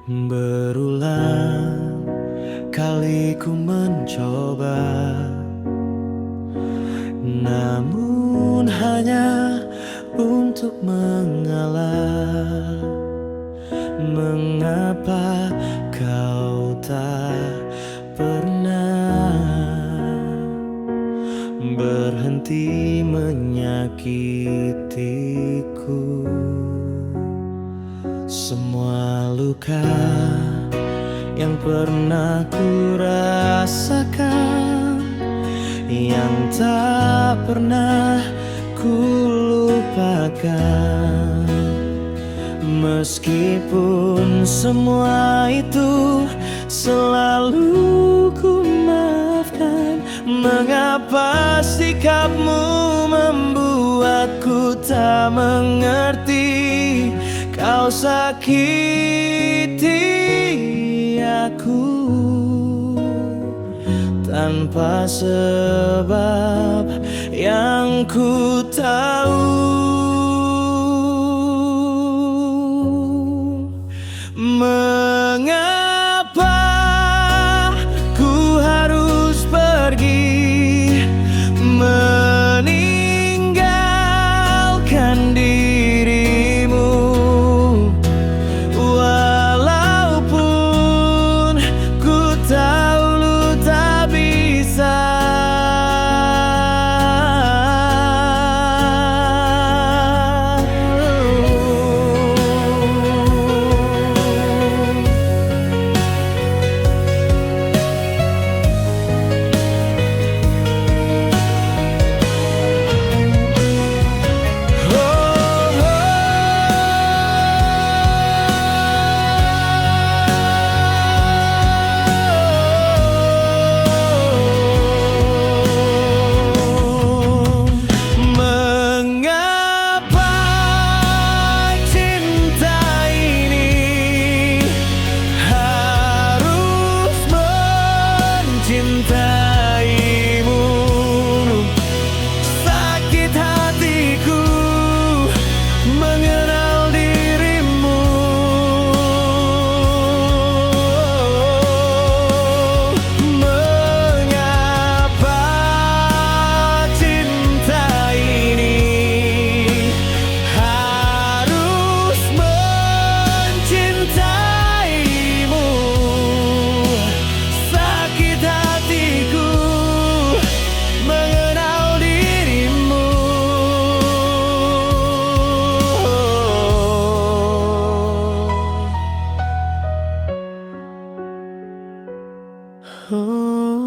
Berulang kali ku mencoba, namun hanya untuk mengalah. Mengapa kau tak pernah berhenti menyakitiku? Semua luka yang pernah ku rasakan, yang tak pernah ku lupakan. Meskipun semua itu selalu ku maafkan, mengapa sikapmu membuatku tak mengerti? Kau sakiti aku tanpa sebab yang ku tahu. Mengapa ku harus pergi, meninggalkan dirimu, walaupun ku tahu lu tak bisa. Cintaimu, sakit hatiku mengenal dirimu. Mengapa cinta ini harus mencintaimu? Sakit hatiku mengenal dirimu. Oh.